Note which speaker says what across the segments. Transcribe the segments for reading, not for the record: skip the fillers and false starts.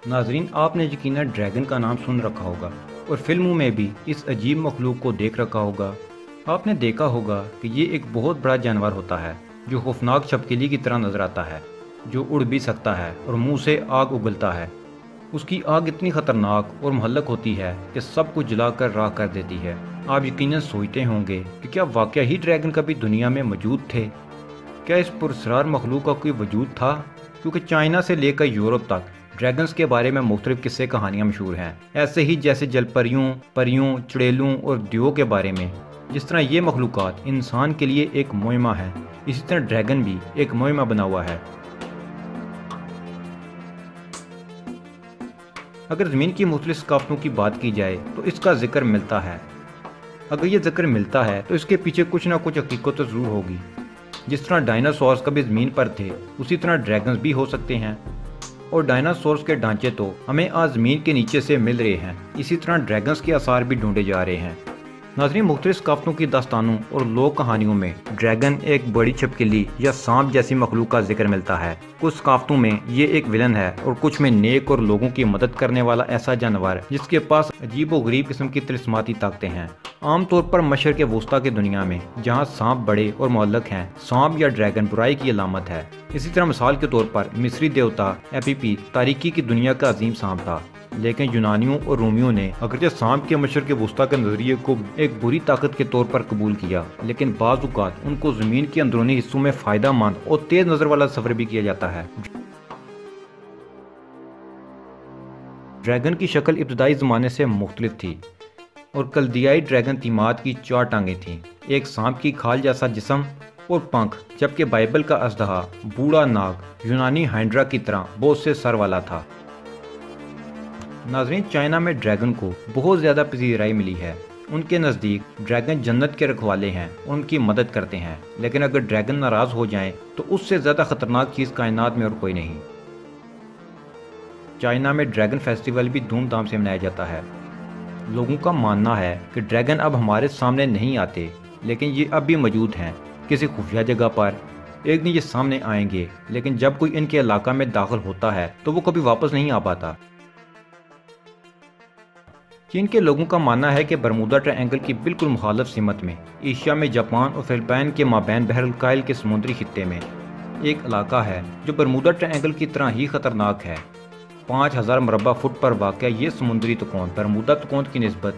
Speaker 1: ناظرین، آپ نے یقیناً ڈریگن کا نام سن رکھا ہوگا اور فلموں میں بھی اس عجیب مخلوق کو دیکھ رکھا ہوگا۔ آپ نے دیکھا ہوگا کہ یہ ایک بہت بڑا جانور ہوتا ہے جو خوفناک چھپکلی کی طرح نظر آتا ہے، جو اڑ بھی سکتا ہے اور منہ سے آگ اگلتا ہے۔ اس کی آگ اتنی خطرناک اور مہلک ہوتی ہے کہ سب کچھ جلا کر راکھ کر دیتی ہے۔ آپ یقیناً سوچتے ہوں گے کہ کیا واقعہ ہی ڈریگن کبھی دنیا میں موجود تھے؟ کیا اس پراسرار مخلوق کا کوئی وجود تھا؟ کیونکہ چائنا سے لے کر یورپ تک ڈریگنز کے بارے میں مختلف قصے کہانیاں مشہور ہیں، ایسے ہی جیسے جل پریوں، پریوں، چڑیلوں اور دیووں کے بارے میں۔ جس طرح یہ مخلوقات انسان کے لیے ایک معمہ ہے، اسی طرح ڈریگن بھی ایک معمہ بنا ہوا ہے۔ اگر زمین کی مختلف ثقافتوں کی بات کی جائے تو اس کا ذکر ملتا ہے۔ اگر یہ ذکر ملتا ہے تو اس کے پیچھے کچھ نہ کچھ حقیقت ضرور ہوگی۔ جس طرح ڈائناسورز کبھی زمین پر تھے، اسی طرح ڈریگنز بھی ہو سکتے ہیں، اور ڈائناسورز کے ڈھانچے تو ہمیں آج زمین کے نیچے سے مل رہے ہیں، اسی طرح ڈریگنز کے آثار بھی ڈھونڈے جا رہے ہیں۔ ناظرین، مختلف ثقافتوں کی داستانوں اور لوک کہانیوں میں ڈریگن ایک بڑی چھپکلی یا سانپ جیسی مخلوق کا ذکر ملتا ہے۔ کچھ ثقافتوں میں یہ ایک ولن ہے اور کچھ میں نیک اور لوگوں کی مدد کرنے والا ایسا جانور جس کے پاس عجیب و غریب قسم کی طلسماتی طاقتیں ہیں۔ عام طور پر مشرق وسطیٰ کی دنیا میں جہاں سانپ بڑے اور معلق ہیں، سانپ یا ڈریگن برائی کی علامت ہے۔ اسی طرح مثال کے طور پر مصری دیوتا ایپیپی تاریکی کی دنیا کا عظیم سانپ تھا، لیکن یونانیوں اور رومیوں نے اگرچہ سانپ کے مشرق وسطیٰ کے نظریے کو ایک بری طاقت کے طور پر قبول کیا، لیکن بعض اوقات ان کو زمین کے اندرونی حصوں میں فائدہ مند اور تیز نظر والا تصور بھی کیا جاتا ہے۔ ڈریگن کی شکل ابتدائی زمانے سے مختلف تھی، اور کلدیائی ڈریگن تیمات کی 4 ٹانگیں تھیں، ایک سانپ کی کھال جیسا جسم اور پنکھ، جبکہ بائبل کا اژدہا بوڑھا ناگ یونانی ہائنڈرا کی طرح بہت سے سر والا تھا۔ ناظرین، چائنا میں ڈریگن کو بہت زیادہ پذیرائی ملی ہے۔ ان کے نزدیک ڈریگن جنت کے رکھوالے ہیں اور ان کی مدد کرتے ہیں، لیکن اگر ڈریگن ناراض ہو جائیں تو اس سے زیادہ خطرناک چیز کائنات میں اور کوئی نہیں۔ چائنا میں ڈریگن فیسٹیول بھی دھوم دھام سے منایا جاتا ہے۔ لوگوں کا ماننا ہے کہ ڈریگن اب ہمارے سامنے نہیں آتے، لیکن یہ اب بھی موجود ہیں کسی خفیہ جگہ پر۔ ایک دن یہ سامنے آئیں گے، لیکن جب کوئی ان کے علاقہ میں داخل ہوتا ہے تو وہ کبھی واپس نہیں آ پاتا۔ چین کے لوگوں کا ماننا ہے کہ برمودا ٹرائینگل کی بالکل مخالف سمت میں ایشیا میں جاپان اور فلپائن کے مابین بحر الکاہل کے سمندری خطے میں ایک علاقہ ہے جو برمودا ٹرائینگل کی طرح ہی خطرناک ہے۔ 5000 مربع فٹ پر واقع یہ سمندری تکون برمودا تکون کی نسبت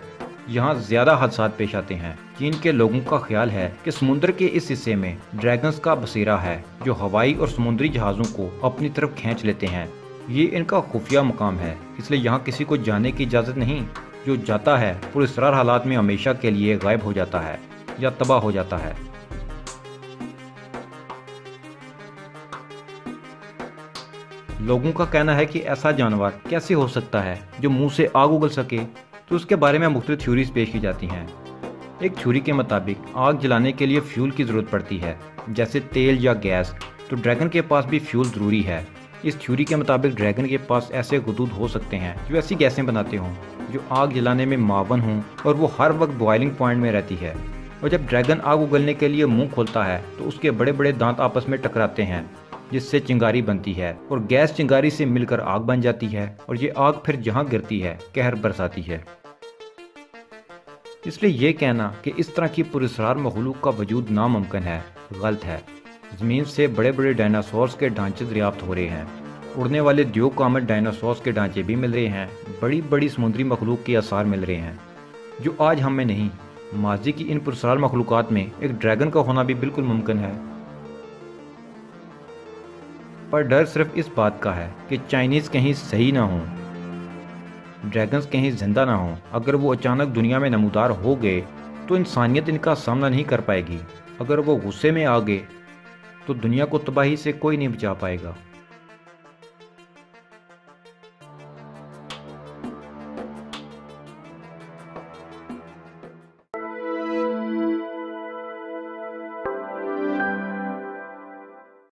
Speaker 1: یہاں زیادہ حادثات پیش آتے ہیں۔ چین کے لوگوں کا خیال ہے کہ سمندر کے اس حصے میں ڈریگنز کا بسیرا ہے جو ہوائی اور سمندری جہازوں کو اپنی طرف کھینچ لیتے ہیں۔ یہ ان کا خفیہ مقام ہے، اس لیے یہاں کسی کو جانے کی اجازت نہیں۔ جو جاتا ہے پراسرار حالات میں ہمیشہ کے لیے غائب ہو جاتا ہے یا تباہ ہو جاتا ہے۔ لوگوں کا کہنا ہے کہ ایسا جانور کیسے ہو سکتا ہے جو منہ سے آگ اگل سکے، تو اس کے بارے میں مختلف تھیوریز پیش کی جاتی ہیں۔ ایک تھیوری کے مطابق آگ جلانے کے لیے فیول کی ضرورت پڑتی ہے، جیسے تیل یا گیس، تو ڈریگن کے پاس بھی فیول ضروری ہے۔ اس تھیوری کے مطابق ڈریگن کے پاس ایسے غدود ہو سکتے ہیں جو ایسی گیسیں بناتے ہوں جو آگ جلانے میں معاون ہوں، اور وہ ہر وقت بوائلنگ پوائنٹ میں رہتی ہے۔ اور جب ڈریگن آگ اگلنے کے لیے منہ کھولتا ہے تو اس کے بڑے بڑے دانت آپس میں ٹکراتے ہیں، جس سے چنگاری بنتی ہے، اور گیس چنگاری سے مل کر آگ بن جاتی ہے، اور یہ آگ پھر جہاں گرتی ہے قہر برساتی ہے۔ اس لیے یہ کہنا کہ اس طرح کی پراسرار مخلوق کا وجود ناممکن ہے غلط ہے۔ زمین سے بڑے بڑے ڈائناسورز کے ڈھانچے دریافت ہو رہے ہیں، اڑنے والے دیو قامت ڈائناسورز کے ڈھانچے بھی مل رہے ہیں، بڑی بڑی سمندری مخلوق کے آثار مل رہے ہیں جو آج ہم میں نہیں۔ ماضی کی ان پراسرار مخلوقات میں ایک ڈریگن کا ہونا بھی بالکل ممکن ہے۔ پر ڈر صرف اس بات کا ہے کہ چائنیز کہیں صحیح نہ ہوں، ڈریگنز کہیں زندہ نہ ہوں۔ اگر وہ اچانک دنیا میں نمودار ہو گئے تو انسانیت ان کا سامنا نہیں کر پائے گی۔ اگر وہ غصے میں آ گئے تو دنیا کو تباہی سے کوئی نہیں بچا پائے گا۔